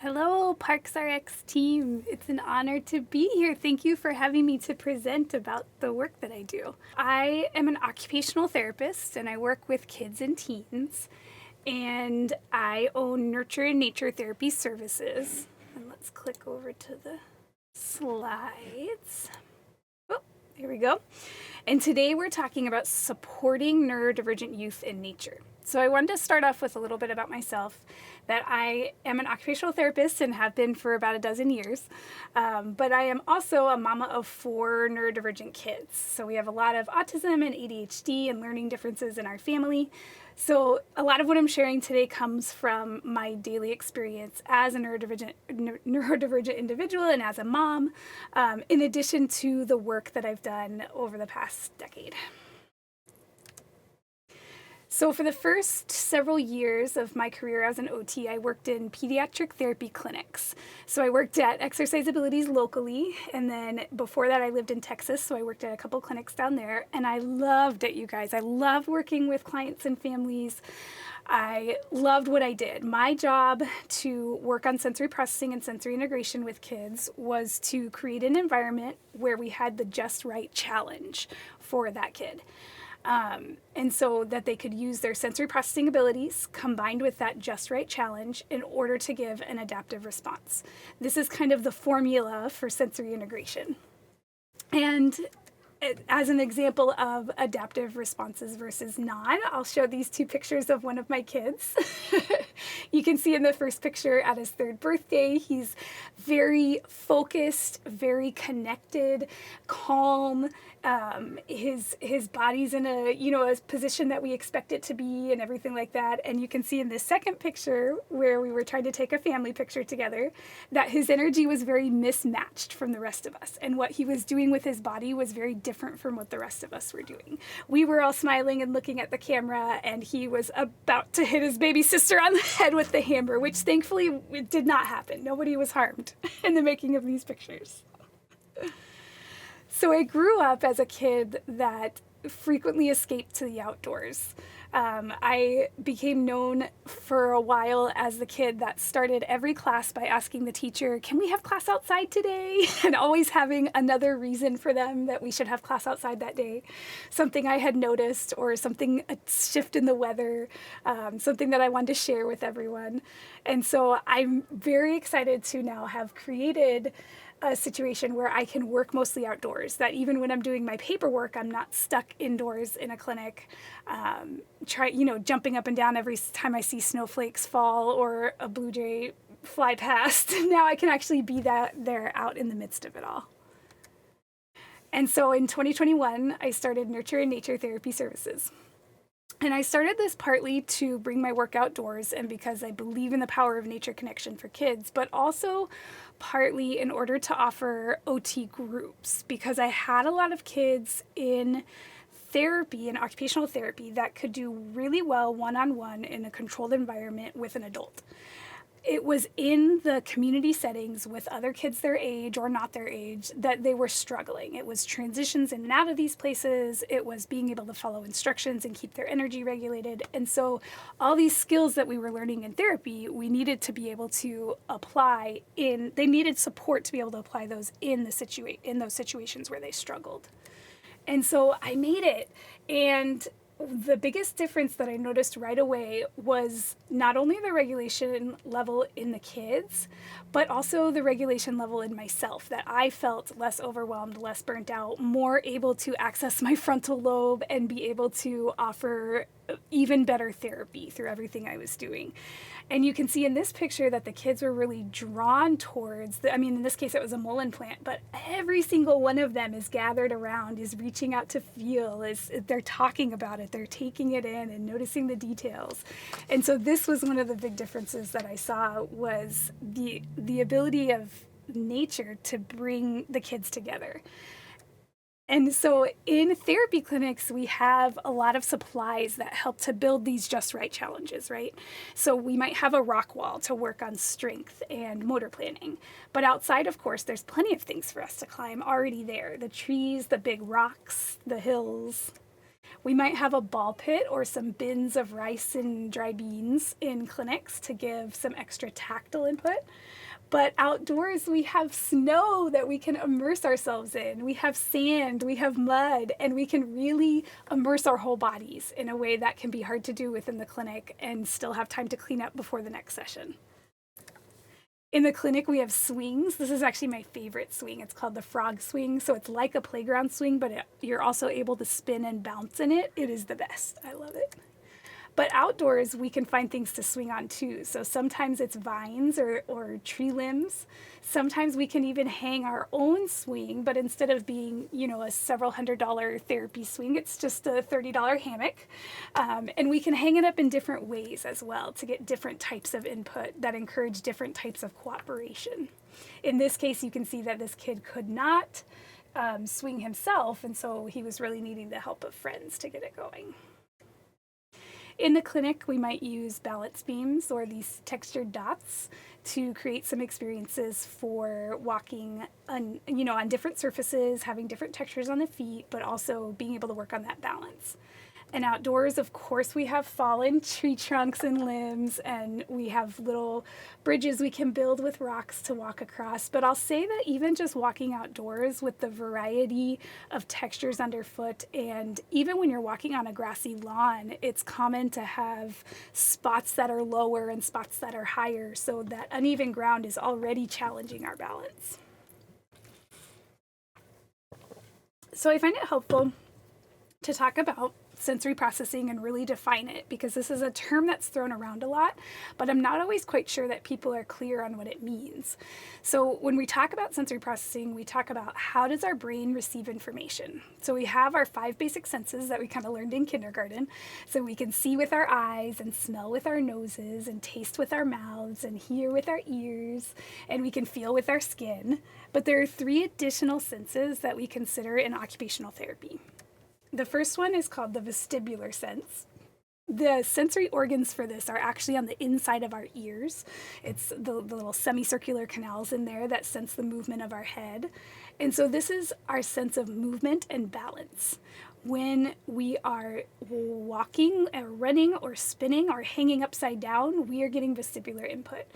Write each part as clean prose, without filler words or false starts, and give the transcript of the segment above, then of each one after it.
Hello, Parks RX team. It's an honor to be here. Thank you for having me to present about the work that I do. I am an occupational therapist and I work with kids and teens, and I own Nurture and Nature Therapy Services. And let's click over to the slides. Oh, here we go. And today we're talking about supporting neurodivergent youth in nature. So I wanted to start off with a little bit about myself, that I am an occupational therapist and have been for about a dozen years. But I am also a mama of 4 neurodivergent kids. So we have a lot of autism and ADHD and learning differences in our family. So a lot of what I'm sharing today comes from my daily experience as a neurodivergent individual and as a mom, in addition to the work that I've done over the past decade. So for the first several years of my career as an OT, I worked in pediatric therapy clinics. So I worked at Exercise Abilities locally, and then before that I lived in Texas, so I worked at a couple clinics down there, and I loved it, you guys. I love working with clients and families. I loved what I did. My job to work on sensory processing and sensory integration with kids was to create an environment where we had the just right challenge for that kid. And so that they could use their sensory processing abilities combined with that just right challenge in order to give an adaptive response. This is kind of the formula for sensory integration. And as an example of adaptive responses versus not, I'll show these 2 pictures of one of my kids. You can see in the first picture at his 3rd birthday, he's very focused, very connected, calm. His body's in a position that we expect it to be and everything like that. And you can see in this second picture, where we were trying to take a family picture together, that his energy was very mismatched from the rest of us. And what he was doing with his body was very different from what the rest of us were doing. We were all smiling and looking at the camera, and he was about to hit his baby sister on the head with the hammer, which thankfully it did not happen. Nobody was harmed in the making of these pictures. So I grew up as a kid that frequently escaped to the outdoors. I became known for a while as the kid that started every class by asking the teacher, "Can we have class outside today?" And always having another reason for them that we should have class outside that day. Something I had noticed, or a shift in the weather, something that I wanted to share with everyone. And so I'm very excited to now have created a situation where I can work mostly outdoors, that even when I'm doing my paperwork, I'm not stuck indoors in a clinic, jumping up and down every time I see snowflakes fall or a blue jay fly past. Now I can actually be there out in the midst of it all. And so in 2021, I started Nurture and Nature Therapy Services. And I started this partly to bring my work outdoors and because I believe in the power of nature connection for kids, but also partly in order to offer OT groups, because I had a lot of kids in therapy and occupational therapy that could do really well one-on-one in a controlled environment with an adult. It was in the community settings with other kids their age or not their age that they were struggling. It was transitions in and out of these places. It was being able to follow instructions and keep their energy regulated. And so all these skills that we were learning in therapy, we needed to be able to apply they needed support to be able to apply those in those situations where they struggled. And so I made it. And the biggest difference that I noticed right away was not only the regulation level in the kids, but also the regulation level in myself, that I felt less overwhelmed, less burnt out, more able to access my frontal lobe and be able to offer even better therapy through everything I was doing. And you can see in this picture that the kids were really drawn towards, in this case it was a mullein plant, but every single one of them is gathered around, is reaching out to feel, they're talking about it, they're taking it in and noticing the details. And so this was one of the big differences that I saw, was the ability of nature to bring the kids together. And so in therapy clinics, we have a lot of supplies that help to build these just right challenges, right? So we might have a rock wall to work on strength and motor planning. But outside, of course, there's plenty of things for us to climb already there. The trees, the big rocks, the hills. We might have a ball pit or some bins of rice and dry beans in clinics to give some extra tactile input. But outdoors, we have snow that we can immerse ourselves in. We have sand, we have mud, and we can really immerse our whole bodies in a way that can be hard to do within the clinic and still have time to clean up before the next session. In the clinic, we have swings. This is actually my favorite swing. It's called the frog swing. So it's like a playground swing, but you're also able to spin and bounce in it. It is the best. I love it. But outdoors, we can find things to swing on too. So sometimes it's vines or tree limbs. Sometimes we can even hang our own swing, but instead of being, a several $100 therapy swing, it's just a $30 hammock. And we can hang it up in different ways as well to get different types of input that encourage different types of cooperation. In this case, you can see that this kid could not swing himself, and so he was really needing the help of friends to get it going. In the clinic, we might use balance beams or these textured dots to create some experiences for walking on different surfaces, having different textures on the feet, but also being able to work on that balance. And outdoors, of course, we have fallen tree trunks and limbs, and we have little bridges we can build with rocks to walk across. But I'll say that even just walking outdoors with the variety of textures underfoot, and even when you're walking on a grassy lawn, it's common to have spots that are lower and spots that are higher, so that uneven ground is already challenging our balance. So I find it helpful to talk about sensory processing and really define it, because this is a term that's thrown around a lot, but I'm not always quite sure that people are clear on what it means. So when we talk about sensory processing, we talk about how does our brain receive information. So we have our 5 basic senses that we kind of learned in kindergarten. So we can see with our eyes and smell with our noses and taste with our mouths and hear with our ears, and we can feel with our skin. But there are 3 additional senses that we consider in occupational therapy. The first one is called the vestibular sense. The sensory organs for this are actually on the inside of our ears. It's the little semicircular canals in there that sense the movement of our head. And so this is our sense of movement and balance. When we are walking or running or spinning or hanging upside down, we are getting vestibular input.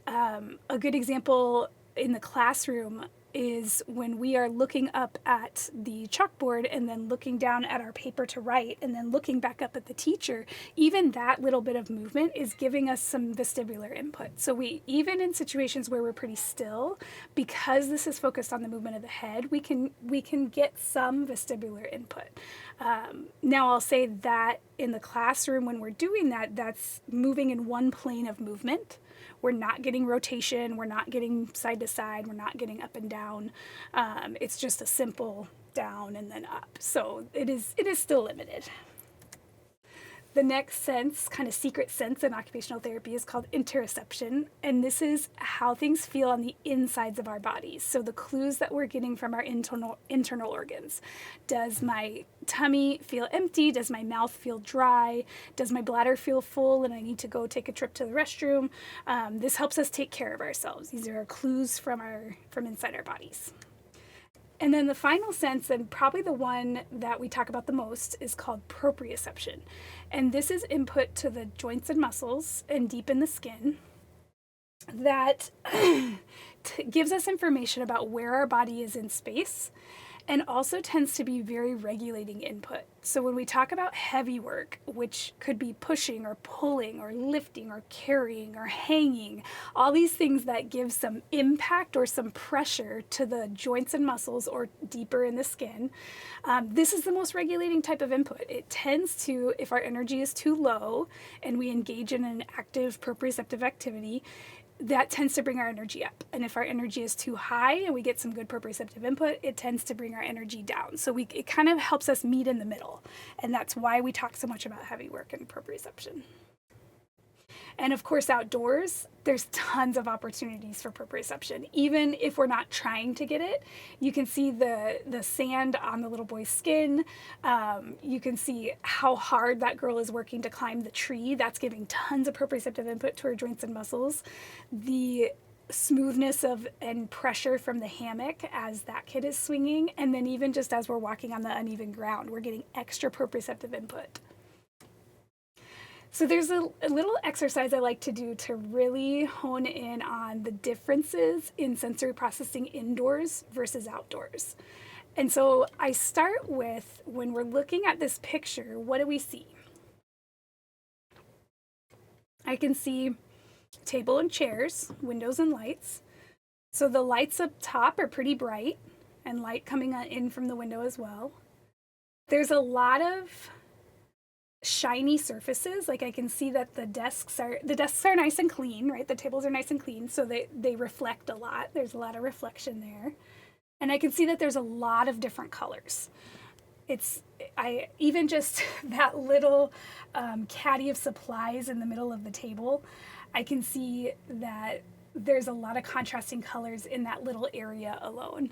A good example in the classroom is when we are looking up at the chalkboard and then looking down at our paper to write and then looking back up at the teacher. Even that little bit of movement is giving us some vestibular input. So we, even in situations where we're pretty still, because this is focused on the movement of the head, we can get some vestibular input. Now I'll say that in the classroom when we're doing that, that's moving in one plane of movement. We're not getting rotation, we're not getting side to side, we're not getting up and down. It's just a simple down and then up. So it is still limited. The next sense, kind of secret sense in occupational therapy, is called interoception, and this is how things feel on the insides of our bodies. So the clues that we're getting from our internal organs. Does my tummy feel empty? Does my mouth feel dry? Does my bladder feel full and I need to go take a trip to the restroom? This helps us take care of ourselves. These are our clues from inside our bodies. And then the final sense, and probably the one that we talk about the most, is called proprioception. And this is input to the joints and muscles and deep in the skin that gives us information about where our body is in space, and also tends to be very regulating input. So when we talk about heavy work, which could be pushing or pulling or lifting or carrying or hanging, all these things that give some impact or some pressure to the joints and muscles or deeper in the skin, this is the most regulating type of input. It tends to, if our energy is too low and we engage in an active proprioceptive activity, that tends to bring our energy up. And if our energy is too high and we get some good proprioceptive input, it tends to bring our energy down. So it kind of helps us meet in the middle. And that's why we talk so much about heavy work and proprioception. And of course, outdoors, there's tons of opportunities for proprioception. Even if we're not trying to get it, you can see the sand on the little boy's skin. You can see how hard that girl is working to climb the tree. That's giving tons of proprioceptive input to her joints and muscles. The smoothness of and pressure from the hammock as that kid is swinging, and then even just as we're walking on the uneven ground, we're getting extra proprioceptive input. So there's a little exercise I like to do to really hone in on the differences in sensory processing indoors versus outdoors. And so I start with, when we're looking at this picture, what do we see? I can see table and chairs, windows and lights. So the lights up top are pretty bright, and light coming in from the window as well. There's a lot of shiny surfaces. Like I can see that the desks are nice and clean, right? The tables are nice and clean, so they reflect a lot. There's a lot of reflection there. And I can see that there's a lot of different colors. Even just that little caddy of supplies in the middle of the table, I can see that there's a lot of contrasting colors in that little area alone.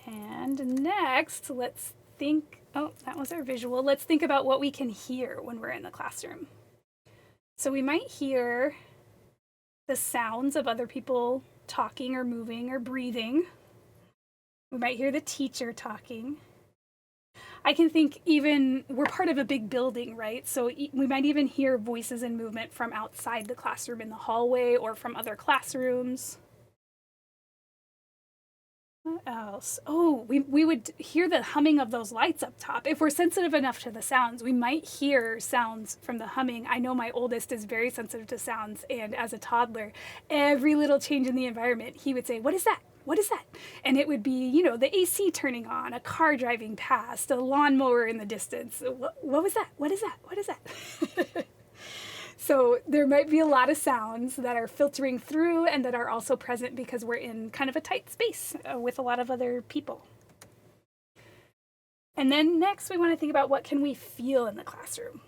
And next, let's think, that was our visual. Let's think about what we can hear when we're in the classroom. So we might hear the sounds of other people talking or moving or breathing. We might hear the teacher talking. I can think even, we're part of a big building, right? So we might even hear voices and movement from outside the classroom in the hallway or from other classrooms. What else? Oh, we would hear the humming of those lights up top. If we're sensitive enough to the sounds, we might hear sounds from the humming. I know my oldest is very sensitive to sounds, and as a toddler, every little change in the environment, he would say, "What is that? What is that?" And it would be, the AC turning on, a car driving past, a lawnmower in the distance. What was that? What is that? What is that? So there might be a lot of sounds that are filtering through and that are also present because we're in kind of a tight space with a lot of other people. And then next we want to think about what can we feel in the classroom.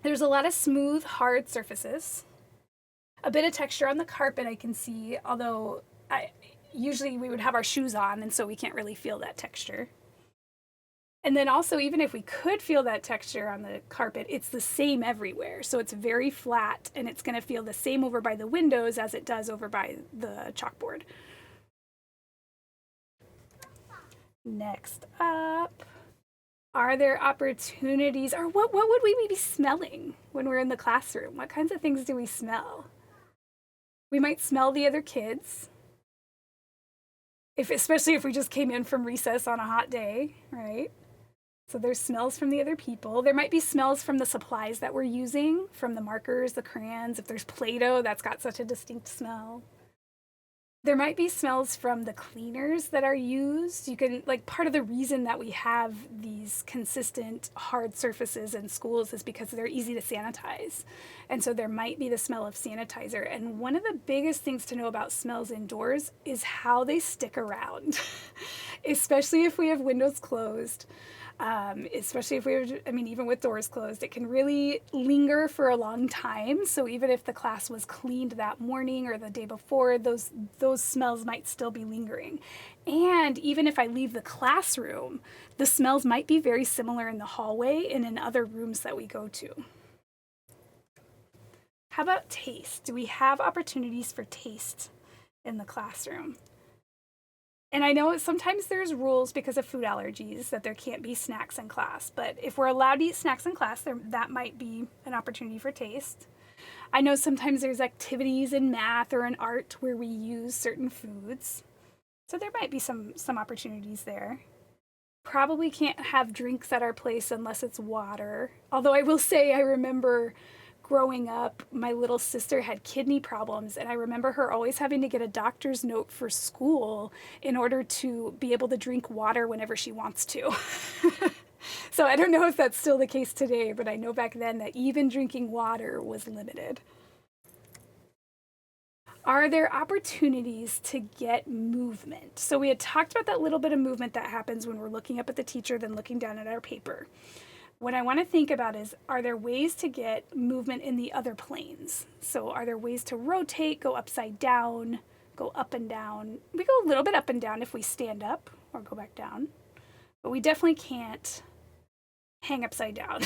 There's a lot of smooth, hard surfaces. A bit of texture on the carpet I can see, although usually we would have our shoes on and so we can't really feel that texture. And then also, even if we could feel that texture on the carpet, it's the same everywhere. So it's very flat, and it's going to feel the same over by the windows as it does over by the chalkboard. Next up, are there opportunities, or what would we be smelling when we're in the classroom? What kinds of things do we smell? We might smell the other kids, especially if we just came in from recess on a hot day, right? So there's smells from the other people. There might be smells from the supplies that we're using, from the markers, the crayons. If there's Play-Doh, that's got such a distinct smell. There might be smells from the cleaners that are used. Part of the reason that we have these consistent hard surfaces in schools is because they're easy to sanitize. And so there might be the smell of sanitizer. And one of the biggest things to know about smells indoors is how they stick around, especially if we have windows closed. Especially if even with doors closed, it can really linger for a long time. So even if the class was cleaned that morning or the day before, those smells might still be lingering. And even if I leave the classroom, the smells might be very similar in the hallway and in other rooms that we go to. How about taste? Do we have opportunities for taste in the classroom? And I know sometimes there's rules because of food allergies that there can't be snacks in class, but if we're allowed to eat snacks in class, that might be an opportunity for taste. I know sometimes there's activities in math or in art where we use certain foods, so there might be some opportunities there. Probably can't have drinks at our place unless it's water, although I will say I remember growing up, my little sister had kidney problems, and I remember her always having to get a doctor's note for school in order to be able to drink water whenever she wants to. So I don't know if that's still the case today, but I know back then that even drinking water was limited. Are there opportunities to get movement? So we had talked about that little bit of movement that happens when we're looking up at the teacher, then looking down at our paper. What I want to think about is, are there ways to get movement in the other planes? So are there ways to rotate, go upside down, go up and down? We go a little bit up and down if we stand up or go back down, but we definitely can't hang upside down.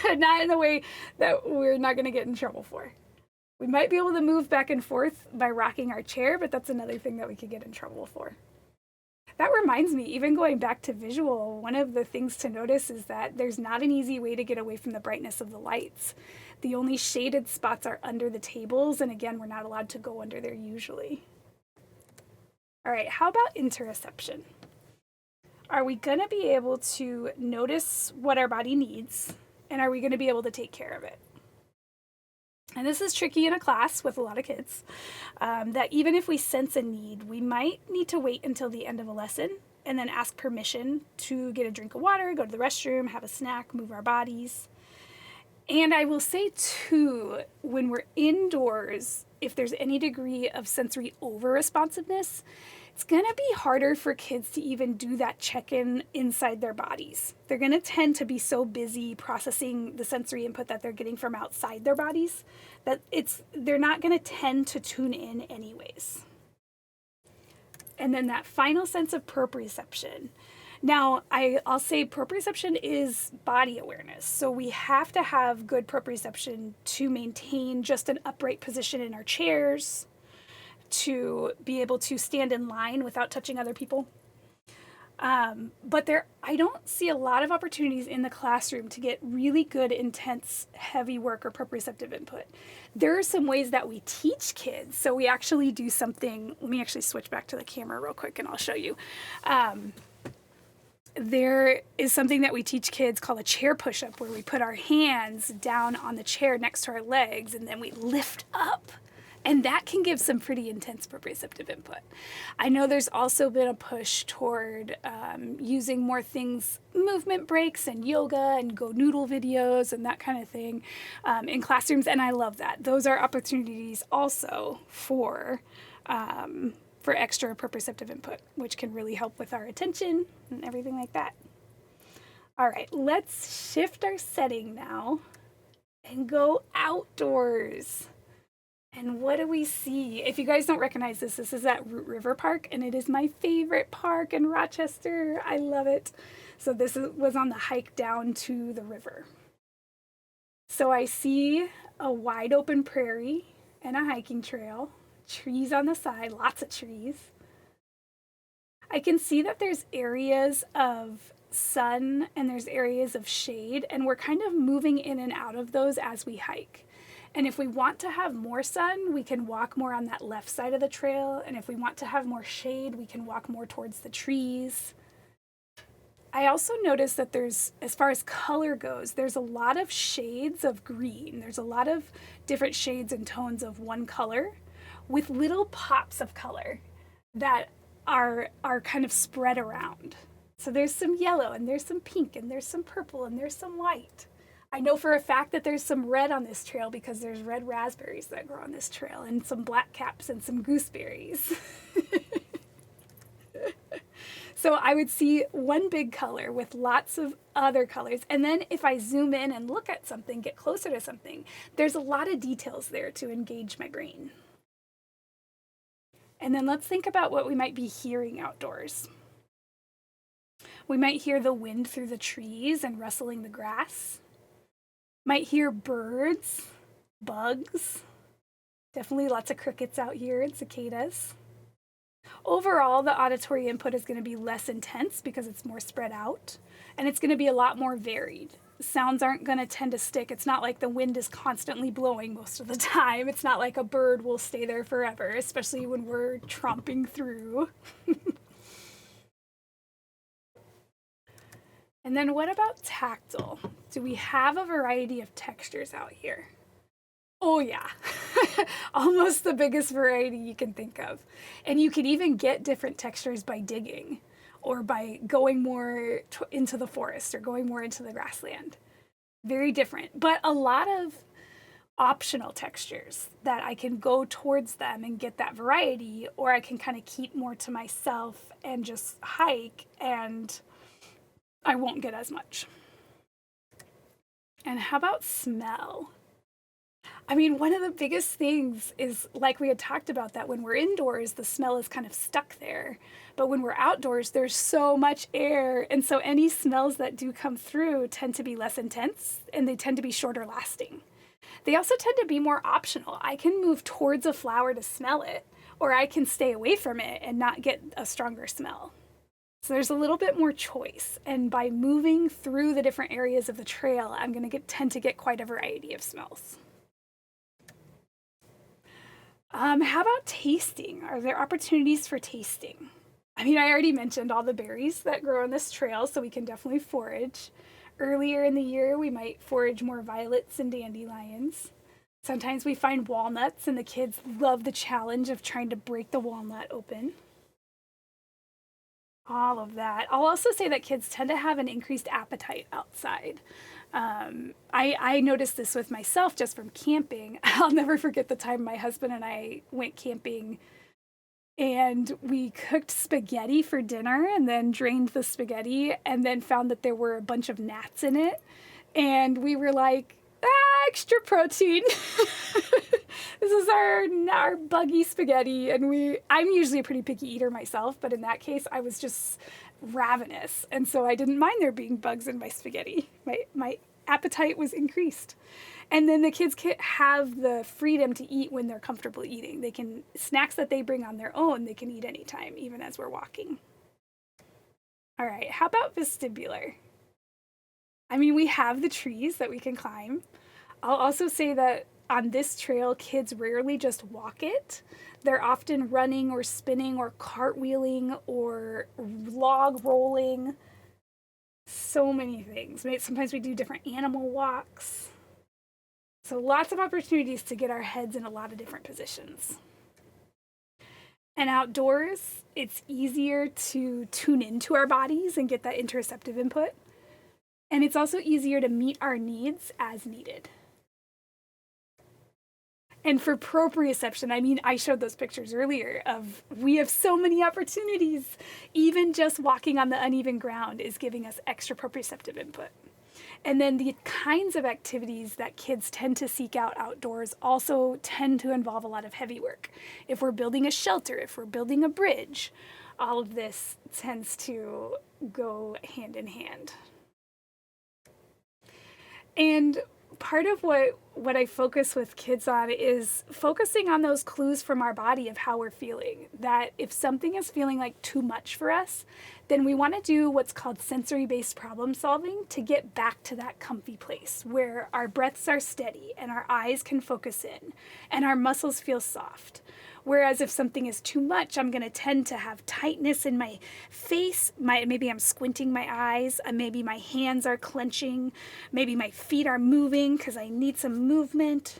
Not in a way that we're not going to get in trouble for. We might be able to move back and forth by rocking our chair, but that's another thing that we could get in trouble for. That reminds me, even going back to visual, one of the things to notice is that there's not an easy way to get away from the brightness of the lights. The only shaded spots are under the tables, and again, we're not allowed to go under there usually. All right, how about interoception? Are we going to be able to notice what our body needs, and are we going to be able to take care of it? And this is tricky in a class with a lot of kids, that even if we sense a need, we might need to wait until the end of a lesson and then ask permission to get a drink of water, go to the restroom, have a snack, move our bodies. And I will say too, when we're indoors, if there's any degree of sensory over-responsiveness, it's going to be harder for kids to even do that check-in inside their bodies. They're going to tend to be so busy processing the sensory input that they're getting from outside their bodies that they're not going to tend to tune in anyways. And then that final sense of proprioception. Now, I'll say proprioception is body awareness. So we have to have good proprioception to maintain just an upright position in our chairs, to be able to stand in line without touching other people. But I don't see a lot of opportunities in the classroom to get really good, intense, heavy work or proprioceptive input. There are some ways that we teach kids. So we actually do something. Let me actually switch back to the camera real quick and I'll show you. There is something that we teach kids called a chair push-up, where we put our hands down on the chair next to our legs and then we lift up. And that can give some pretty intense proprioceptive input. I know there's also been a push toward using more things, movement breaks and yoga and go noodle videos and that kind of thing in classrooms, and I love that. Those are opportunities also for extra proprioceptive input, which can really help with our attention and everything like that. All right, let's shift our setting now and go outdoors. And what do we see? If you guys don't recognize this is at Root River Park, and it is my favorite park in Rochester. I love it. So this was on the hike down to the river. So I see a wide open prairie and a hiking trail, trees on the side, lots of trees. I can see that there's areas of sun and there's areas of shade, and we're kind of moving in and out of those as we hike. And if we want to have more sun, we can walk more on that left side of the trail. And if we want to have more shade, we can walk more towards the trees. I also noticed that there's, as far as color goes, there's a lot of shades of green. There's a lot of different shades and tones of one color with little pops of color that are kind of spread around. So there's some yellow and there's some pink and there's some purple and there's some white. I know for a fact that there's some red on this trail because there's red raspberries that grow on this trail and some black caps and some gooseberries. So I would see one big color with lots of other colors. And then if I zoom in and look at something, get closer to something, there's a lot of details there to engage my brain. And then let's think about what we might be hearing outdoors. We might hear the wind through the trees and rustling the grass. Might hear birds, bugs, definitely lots of crickets out here and cicadas. Overall, the auditory input is going to be less intense because it's more spread out, and it's going to be a lot more varied. Sounds aren't going to tend to stick. It's not like the wind is constantly blowing most of the time. It's not like a bird will stay there forever, especially when we're tromping through. And then what about tactile? Do we have a variety of textures out here? Oh yeah, almost the biggest variety you can think of. And you can even get different textures by digging or by going more into the forest or going more into the grassland. Very different, but a lot of optional textures that I can go towards them and get that variety, or I can kind of keep more to myself and just hike and I won't get as much. And how about smell? I mean, one of the biggest things is, like we had talked about, that when we're indoors, the smell is kind of stuck there. But when we're outdoors, there's so much air. And so any smells that do come through tend to be less intense and they tend to be shorter lasting. They also tend to be more optional. I can move towards a flower to smell it, or I can stay away from it and not get a stronger smell. So there's a little bit more choice. And by moving through the different areas of the trail, I'm going to tend to get quite a variety of smells. How about tasting? Are there opportunities for tasting? I mean, I already mentioned all the berries that grow on this trail, so we can definitely forage. Earlier in the year, we might forage more violets and dandelions. Sometimes we find walnuts, and the kids love the challenge of trying to break the walnut open. All of that. I'll also say that kids tend to have an increased appetite outside. I noticed this with myself just from camping. I'll never forget the time my husband and I went camping and we cooked spaghetti for dinner and then drained the spaghetti and then found that there were a bunch of gnats in it. And we were like, extra protein. This is our buggy spaghetti. And I'm usually a pretty picky eater myself, but in that case, I was just ravenous. And so I didn't mind there being bugs in my spaghetti. My appetite was increased. And then the kids can have the freedom to eat when they're comfortable eating. Snacks that they bring on their own, they can eat anytime, even as we're walking. All right, how about vestibular? I mean, we have the trees that we can climb. I'll also say that on this trail, kids rarely just walk it. They're often running or spinning or cartwheeling or log rolling. So many things. Sometimes we do different animal walks. So lots of opportunities to get our heads in a lot of different positions. And outdoors, it's easier to tune into our bodies and get that interoceptive input. And it's also easier to meet our needs as needed. And for proprioception, I mean, I showed those pictures earlier we have so many opportunities. Even just walking on the uneven ground is giving us extra proprioceptive input. And then the kinds of activities that kids tend to seek out outdoors also tend to involve a lot of heavy work. If we're building a shelter, if we're building a bridge, all of this tends to go hand in hand. And part of what I focus with kids on is focusing on those clues from our body of how we're feeling. That if something is feeling like too much for us, then we want to do what's called sensory-based problem solving to get back to that comfy place where our breaths are steady and our eyes can focus in and our muscles feel soft. Whereas if something is too much, I'm going to tend to have tightness in my face. Maybe I'm squinting my eyes. Maybe my hands are clenching. Maybe my feet are moving because I need some movement.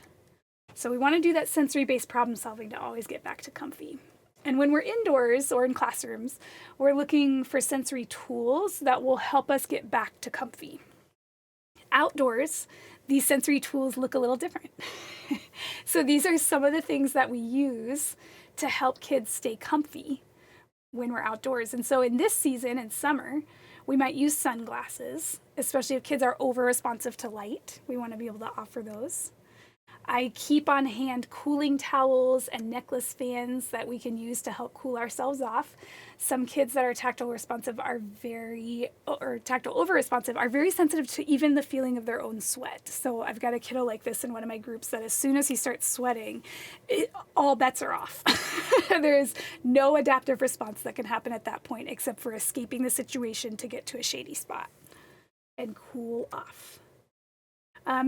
So we want to do that sensory-based problem solving to always get back to comfy. And when we're indoors or in classrooms, we're looking for sensory tools that will help us get back to comfy. Outdoors, these sensory tools look a little different. So these are some of the things that we use to help kids stay comfy when we're outdoors. And so in this season, in summer, we might use sunglasses, especially if kids are over-responsive to light. We want to be able to offer those. I keep on hand cooling towels and necklace fans that we can use to help cool ourselves off. Some kids that are tactile over-responsive are very sensitive to even the feeling of their own sweat. So I've got a kiddo like this in one of my groups that as soon as he starts sweating, all bets are off. There is no adaptive response that can happen at that point except for escaping the situation to get to a shady spot and cool off.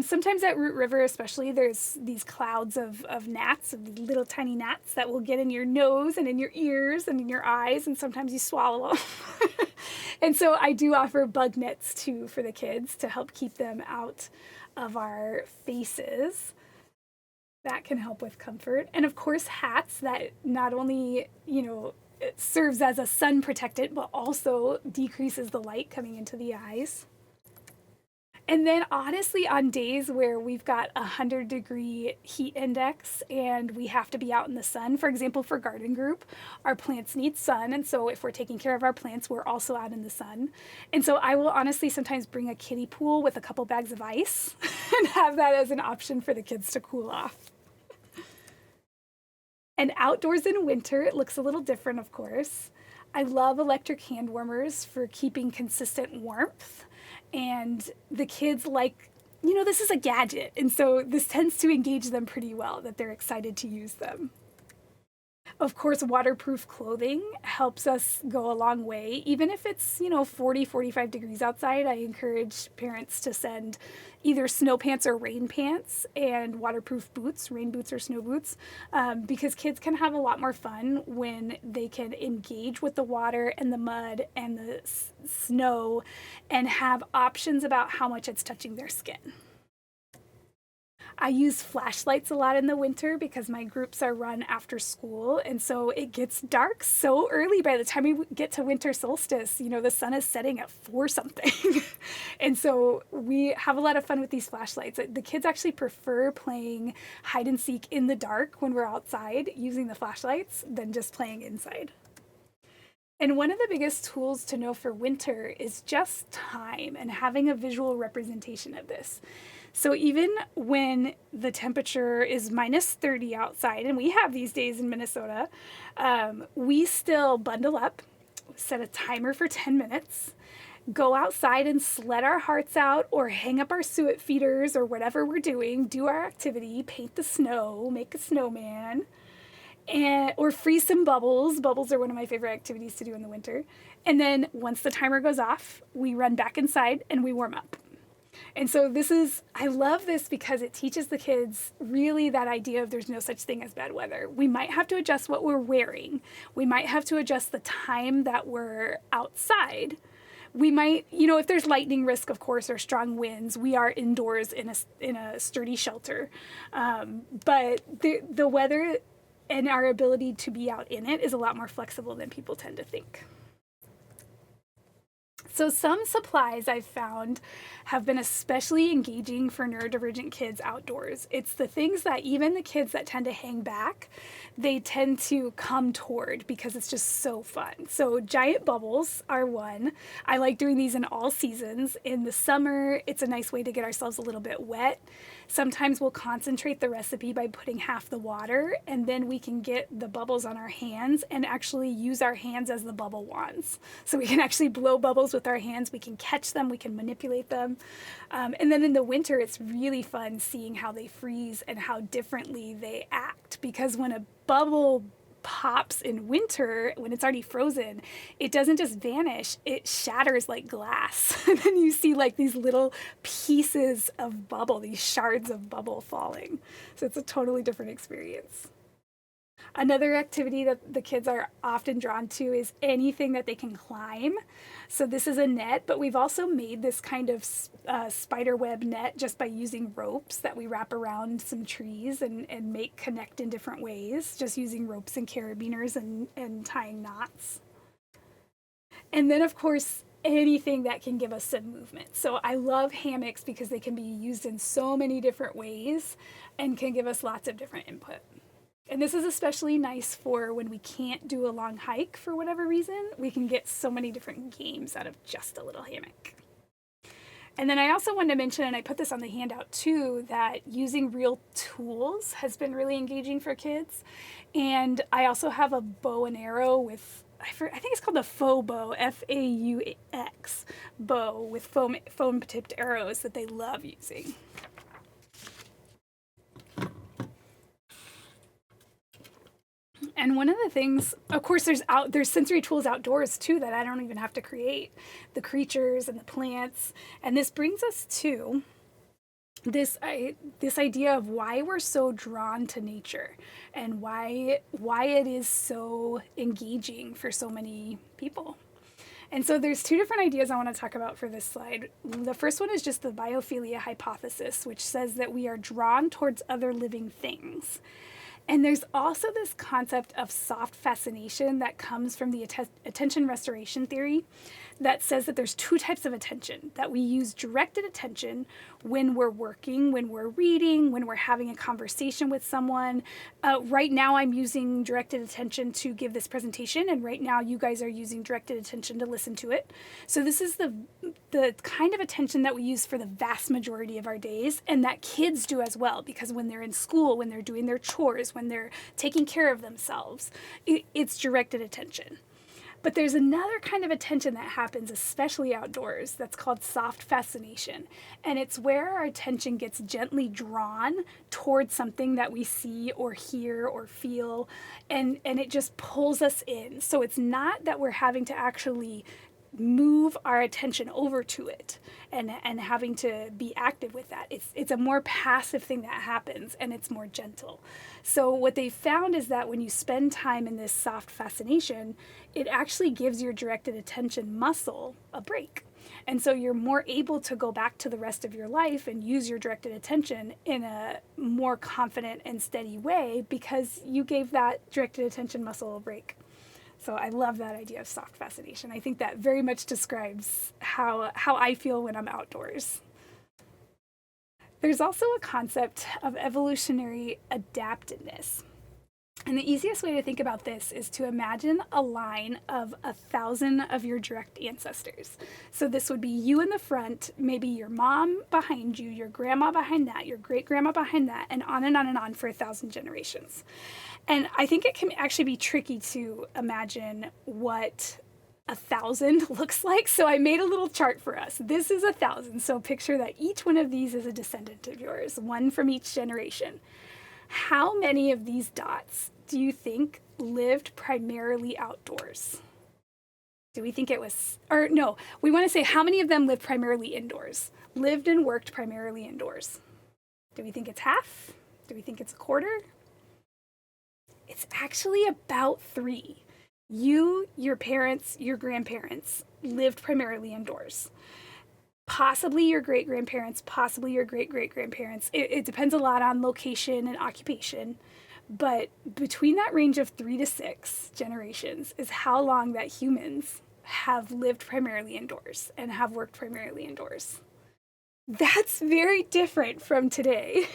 Sometimes at Root River especially, there's these clouds of gnats, of these little tiny gnats that will get in your nose and in your ears and in your eyes, and sometimes you swallow them. And so I do offer bug nets too for the kids to help keep them out of our faces. That can help with comfort. And of course, hats that not only, it serves as a sun protectant, but also decreases the light coming into the eyes. And then honestly, on days where we've got 100-degree heat index and we have to be out in the sun, for example, for garden group, our plants need sun. And so if we're taking care of our plants, we're also out in the sun. And so I will honestly sometimes bring a kiddie pool with a couple bags of ice and have that as an option for the kids to cool off. And outdoors in winter, it looks a little different, of course. I love electric hand warmers for keeping consistent warmth. And the kids like this is a gadget. And so this tends to engage them pretty well, that they're excited to use them. Of course, waterproof clothing helps us go a long way. Even if it's, 40, 45 degrees outside, I encourage parents to send either snow pants or rain pants and waterproof boots, rain boots or snow boots, because kids can have a lot more fun when they can engage with the water and the mud and the snow and have options about how much it's touching their skin. I use flashlights a lot in the winter because my groups are run after school, and so it gets dark so early. By the time we get to winter solstice, the sun is setting at 4 something. And so we have a lot of fun with these flashlights. The kids actually prefer playing hide and seek in the dark when we're outside using the flashlights than just playing inside. And one of the biggest tools to know for winter is just time and having a visual representation of this. So even when the temperature is minus 30 outside, and we have these days in Minnesota, we still bundle up, set a timer for 10 minutes, go outside and sled our hearts out or hang up our suet feeders or whatever we're doing, do our activity, paint the snow, make a snowman, or freeze some bubbles. Bubbles are one of my favorite activities to do in the winter. And then once the timer goes off, we run back inside and we warm up. And so I love this because it teaches the kids really that idea of there's no such thing as bad weather. We might have to adjust what we're wearing. We might have to adjust the time that we're outside. We might, if there's lightning risk, of course, or strong winds, we are indoors in a sturdy shelter. But the weather and our ability to be out in it is a lot more flexible than people tend to think. So some supplies I've found have been especially engaging for neurodivergent kids outdoors. It's the things that even the kids that tend to hang back, they tend to come toward because it's just so fun. So giant bubbles are one. I like doing these in all seasons. In the summer, it's a nice way to get ourselves a little bit wet. Sometimes we'll concentrate the recipe by putting half the water, and then we can get the bubbles on our hands and actually use our hands as the bubble wands. So we can actually blow bubbles with our hands, we can catch them, we can manipulate them. And then in the winter, it's really fun seeing how they freeze and how differently they act, because when a bubble pops in winter, when it's already frozen, it doesn't just vanish, it shatters like glass. And then you see like these little pieces of bubble, these shards of bubble falling. So it's a totally different experience. Another activity that the kids are often drawn to is anything that they can climb. So this is a net, but we've also made this kind of spider web net just by using ropes that we wrap around some trees and make connect in different ways, just using ropes and carabiners and tying knots. And then, of course, anything that can give us some movement. So I love hammocks because they can be used in so many different ways and can give us lots of different input. And this is especially nice for when we can't do a long hike for whatever reason. We can get so many different games out of just a little hammock. And then I also wanted to mention, and I put this on the handout too, that using real tools has been really engaging for kids. And I also have a bow and arrow with, I think it's called the faux bow, F-A-U-X, bow with foam tipped arrows that they love using. And one of the things, of course, there's sensory tools outdoors too that I don't even have to create, the creatures and the plants. And this brings us to this idea of why we're so drawn to nature and why it is so engaging for so many people. And so there's 2 different ideas I want to talk about for this slide. The first one is just the biophilia hypothesis, which says that we are drawn towards other living things. And there's also this concept of soft fascination that comes from the attention restoration theory that says that there's 2 types of attention, that we use directed attention when we're working, when we're reading, when we're having a conversation with someone. Right now I'm using directed attention to give this presentation, and right now you guys are using directed attention to listen to it. So this is the kind of attention that we use for the vast majority of our days, and that kids do as well, because when they're in school, when they're doing their chores, when they're taking care of themselves, it's directed attention. But there's another kind of attention that happens, especially outdoors, that's called soft fascination. And it's where our attention gets gently drawn towards something that we see or hear or feel, and it just pulls us in. So it's not that we're having to actually move our attention over to it and having to be active with that. It's a more passive thing that happens, and it's more gentle. So what they found is that when you spend time in this soft fascination, it actually gives your directed attention muscle a break. And so you're more able to go back to the rest of your life and use your directed attention in a more confident and steady way because you gave that directed attention muscle a break. So I love that idea of soft fascination. I think that very much describes how I feel when I'm outdoors. There's also a concept of evolutionary adaptiveness. And the easiest way to think about this is to imagine a line of 1,000 of your direct ancestors. So this would be you in the front, maybe your mom behind you, your grandma behind that, your great grandma behind that, and on and on and on for 1,000 generations. And I think it can actually be tricky to imagine what 1,000 looks like. So I made a little chart for us. This is 1,000. So picture that each one of these is a descendant of yours, one from each generation. How many of these dots do you think lived primarily outdoors? Do we think it was, or no, we want to say how many of them lived primarily indoors, lived and worked primarily indoors? Do we think it's half? Do we think it's a quarter? It's actually about 3. You, your parents, your grandparents lived primarily indoors. Possibly your great-grandparents, possibly your great-great-grandparents. It depends a lot on location and occupation. But between that range of 3 to 6 generations is how long that humans have lived primarily indoors and have worked primarily indoors. That's very different from today.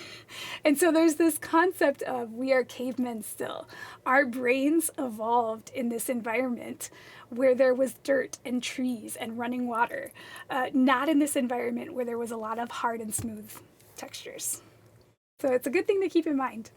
And so there's this concept of we are cavemen still. Our brains evolved in this environment where there was dirt and trees and running water, not in this environment where there was a lot of hard and smooth textures. So it's a good thing to keep in mind.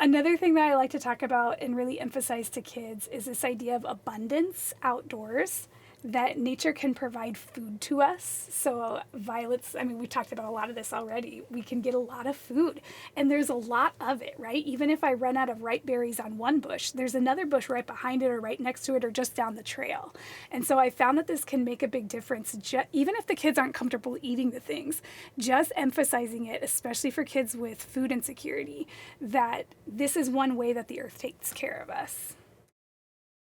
Another thing that I like to talk about and really emphasize to kids is this idea of abundance outdoors, that nature can provide food to us. So violets, I mean, we've talked about a lot of this already. We can get a lot of food, and there's a lot of it, right? Even if I run out of ripe berries on one bush, there's another bush right behind it or right next to it or just down the trail. And so I found that this can make a big difference, even if the kids aren't comfortable eating the things, just emphasizing it, especially for kids with food insecurity, that this is one way that the earth takes care of us.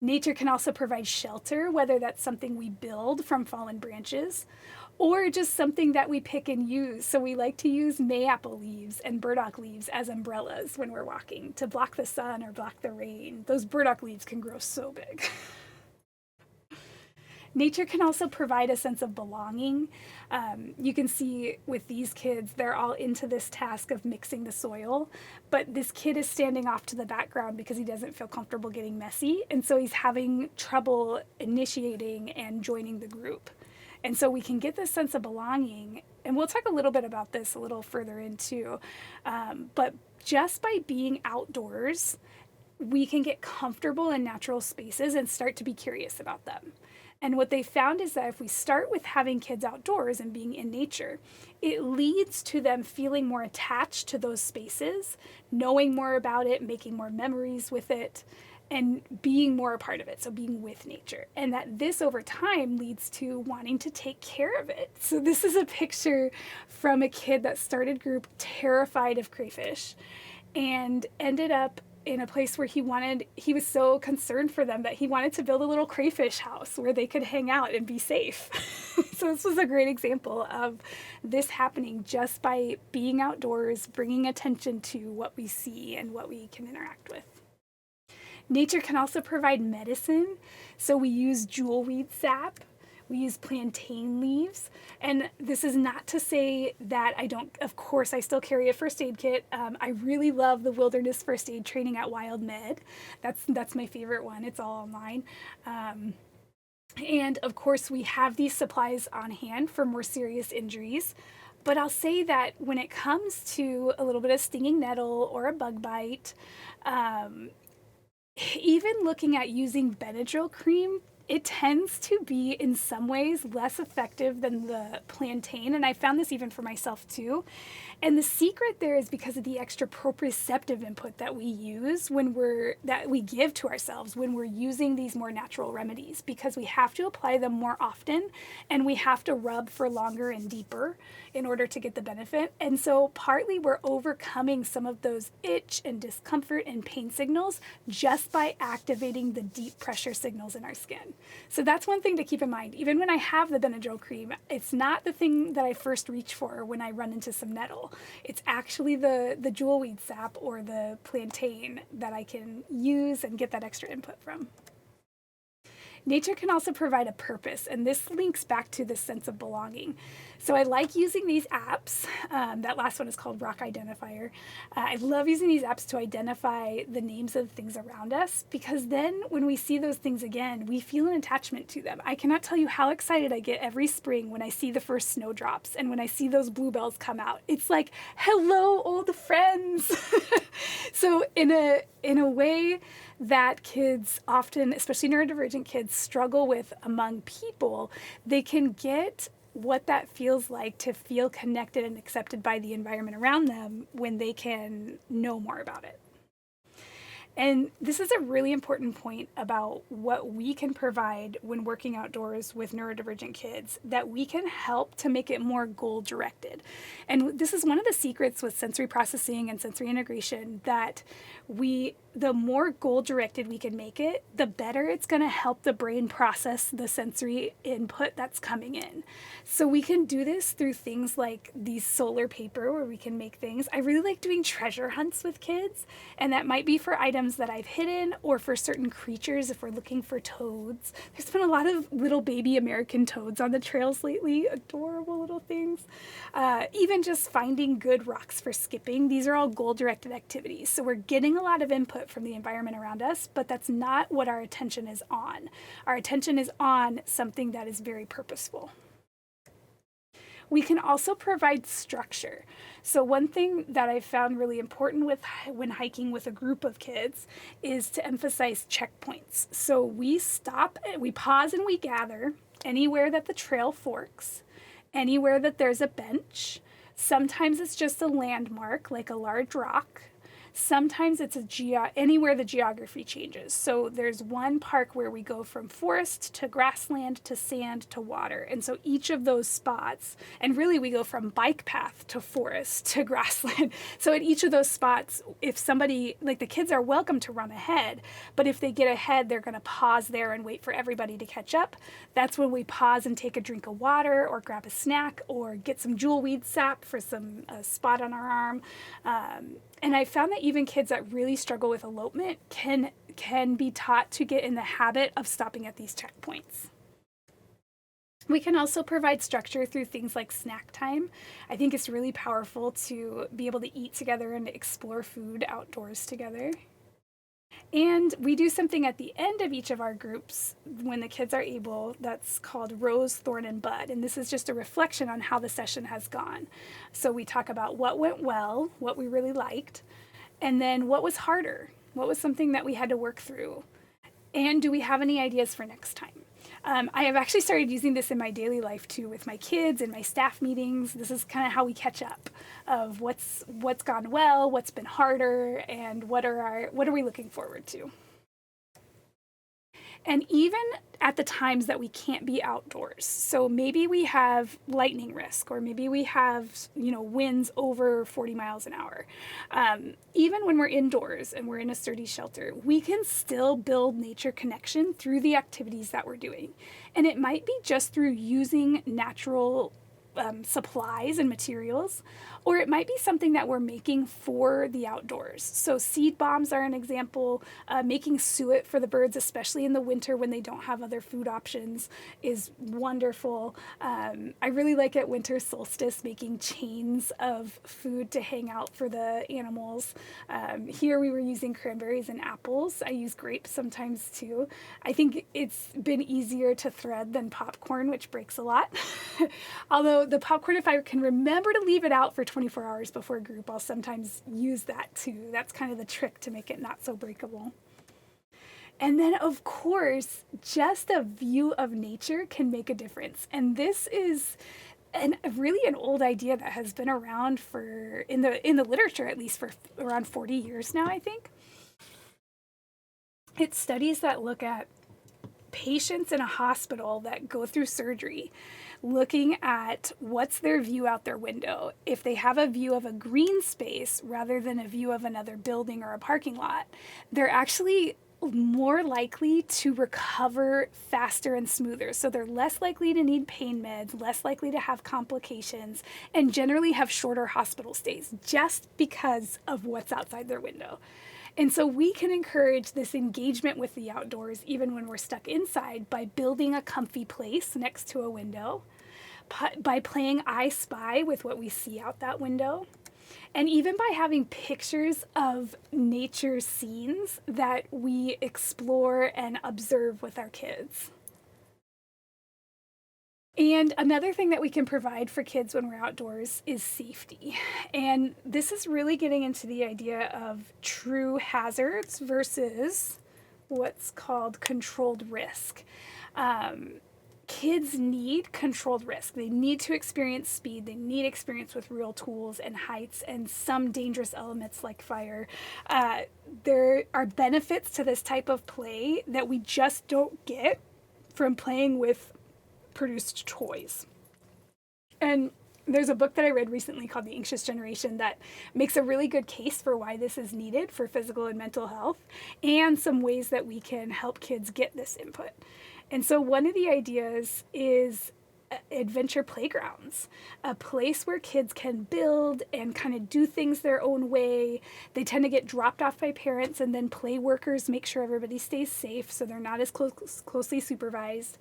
Nature can also provide shelter, whether that's something we build from fallen branches or just something that we pick and use. So we like to use mayapple leaves and burdock leaves as umbrellas when we're walking to block the sun or block the rain. Those burdock leaves can grow so big. Nature can also provide a sense of belonging. You can see with these kids, they're all into this task of mixing the soil, but this kid is standing off to the background because he doesn't feel comfortable getting messy, and so he's having trouble initiating and joining the group. And so we can get this sense of belonging, and we'll talk a little bit about this a little further in too, but just by being outdoors, we can get comfortable in natural spaces and start to be curious about them. And what they found is that if we start with having kids outdoors and being in nature, it leads to them feeling more attached to those spaces, knowing more about it, making more memories with it, and being more a part of it, so being with nature. And that this over time leads to wanting to take care of it. So this is a picture from a kid that started group terrified of crayfish and ended up in a place where he was so concerned for them that he wanted to build a little crayfish house where they could hang out and be safe. So this was a great example of this happening just by being outdoors, bringing attention to what we see and what we can interact with. Nature can also provide medicine. So we use jewelweed sap. We use plantain leaves, and this is not to say that I don't, of course, I still carry a first aid kit. I really love the wilderness first aid training at Wild Med. That's my favorite one. It's all online. And of course, we have these supplies on hand for more serious injuries. But I'll say that when it comes to a little bit of stinging nettle or a bug bite, even looking at using Benadryl cream, it tends to be in some ways less effective than the plantain. And I found this even for myself too. And the secret there is because of the extra proprioceptive input that we use that we give to ourselves when we're using these more natural remedies, because we have to apply them more often and we have to rub for longer and deeper in order to get the benefit. And so partly we're overcoming some of those itch and discomfort and pain signals just by activating the deep pressure signals in our skin. So that's one thing to keep in mind. Even when I have the Benadryl cream, it's not the thing that I first reach for when I run into some nettle. It's actually the jewelweed sap or the plantain that I can use and get that extra input from. Nature can also provide a purpose, and this links back to this sense of belonging. So I like using these apps. That last one is called Rock Identifier. I love using these apps to identify the names of the things around us, because then when we see those things again, we feel an attachment to them. I cannot tell you how excited I get every spring when I see the first snowdrops and when I see those bluebells come out. It's like, hello, old friends. So in a way that kids often, especially neurodivergent kids, struggle with among people, they can get what that feels like to feel connected and accepted by the environment around them when they can know more about it. And this is a really important point about what we can provide when working outdoors with neurodivergent kids, that we can help to make it more goal-directed. And this is one of the secrets with sensory processing and sensory integration, that the more goal-directed we can make it, the better it's going to help the brain process the sensory input that's coming in. So we can do this through things like these solar paper where we can make things. I really like doing treasure hunts with kids, and that might be for items that I've hidden or for certain creatures if we're looking for toads. There's been a lot of little baby American toads on the trails lately, adorable little things. Even just finding good rocks for skipping. These are all goal-directed activities. So we're getting a lot of input from the environment around us, but that's not what our attention is on. Our attention is on something that is very purposeful. We can also provide structure. So one thing that I found really important when hiking with a group of kids is to emphasize checkpoints. So we stop, we pause and we gather anywhere that the trail forks, anywhere that there's a bench. Sometimes it's just a landmark like a large rock. Sometimes it's anywhere the geography changes. So there's one park where we go from forest to grassland to sand to water. And so each of those spots, and really we go from bike path to forest to grassland. So at each of those spots, if somebody, like the kids are welcome to run ahead, but if they get ahead, they're going to pause there and wait for everybody to catch up. That's when we pause and take a drink of water or grab a snack or get some jewelweed sap for some spot on our arm. And I found that even kids that really struggle with elopement can be taught to get in the habit of stopping at these checkpoints. We can also provide structure through things like snack time. I think it's really powerful to be able to eat together and explore food outdoors together. And we do something at the end of each of our groups when the kids are able, that's called Rose, Thorn, and Bud. And this is just a reflection on how the session has gone. So we talk about what went well, what we really liked, and then what was harder, what was something that we had to work through, and do we have any ideas for next time? I have actually started using this in my daily life too, with my kids and my staff meetings. This is kind of how we catch up of what's gone well, what's been harder, and what are we looking forward to. And even at the times that we can't be outdoors. So maybe we have lightning risk, or maybe we have, winds over 40 miles an hour. Even when we're indoors and we're in a sturdy shelter, we can still build nature connection through the activities that we're doing. And it might be just through using natural supplies and materials, or it might be something that we're making for the outdoors. So seed bombs are an example. Making suet for the birds, especially in the winter when they don't have other food options, is wonderful. I really like at winter solstice making chains of food to hang out for the animals. Here we were using cranberries and apples. I use grapes sometimes too. I think it's been easier to thread than popcorn, which breaks a lot. Although the popcorn, if I can remember to leave it out for 24 hours before a group, I'll sometimes use that too. That's kind of the trick to make it not so breakable. And then, of course, just a view of nature can make a difference. And this is really an old idea that has been around for in the literature at least for around 40 years now, I think. It's studies that look at patients in a hospital that go through surgery, looking at what's their view out their window. If they have a view of a green space rather than a view of another building or a parking lot, they're actually more likely to recover faster and smoother. So they're less likely to need pain meds, less likely to have complications, and generally have shorter hospital stays just because of what's outside their window. And so we can encourage this engagement with the outdoors even when we're stuck inside by building a comfy place next to a window, by playing I Spy with what we see out that window, and even by having pictures of nature scenes that we explore and observe with our kids. And another thing that we can provide for kids when we're outdoors is safety. And this is really getting into the idea of true hazards versus what's called controlled risk. Kids need controlled risk. They need to experience speed. They need experience with real tools and heights and some dangerous elements like fire. There are benefits to this type of play that we just don't get from playing with produced toys. And there's a book that I read recently called The Anxious Generation that makes a really good case for why this is needed for physical and mental health and some ways that we can help kids get this input. And so one of the ideas is adventure playgrounds, a place where kids can build and kind of do things their own way. They tend to get dropped off by parents, and then play workers make sure everybody stays safe so they're not as closely supervised.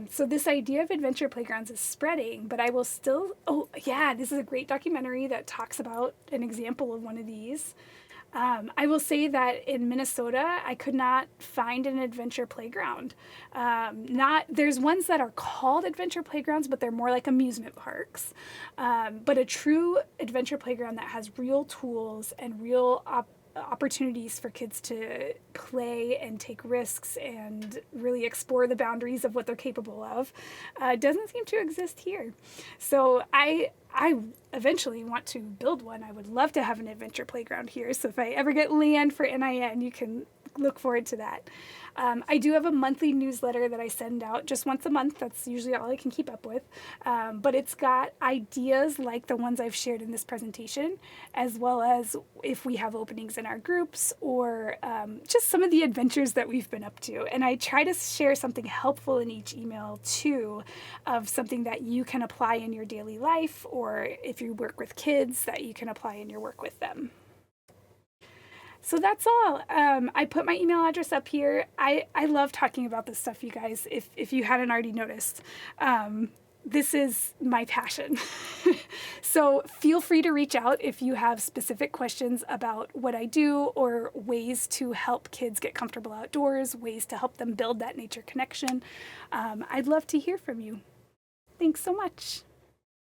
So this idea of adventure playgrounds is spreading, but I will still, oh yeah, this is a great documentary that talks about an example of one of these. I will say that in Minnesota, I could not find an adventure playground. There's ones that are called adventure playgrounds, but they're more like amusement parks. But a true adventure playground that has real tools and real opportunities for kids to play and take risks and really explore the boundaries of what they're capable of doesn't seem to exist here. So I eventually want to build one. I would love to have an adventure playground here. So if I ever get land for NIN, you can look forward to that. I do have a monthly newsletter that I send out just once a month. That's usually all I can keep up with. But it's got ideas like the ones I've shared in this presentation, as well as if we have openings in our groups or just some of the adventures that we've been up to. And I try to share something helpful in each email too, of something that you can apply in your daily life, or if you work with kids, that you can apply in your work with them. So that's all. I put my email address up here. I love talking about this stuff, you guys, if you hadn't already noticed. This is my passion. So feel free to reach out if you have specific questions about what I do or ways to help kids get comfortable outdoors, ways to help them build that nature connection. I'd love to hear from you. Thanks so much.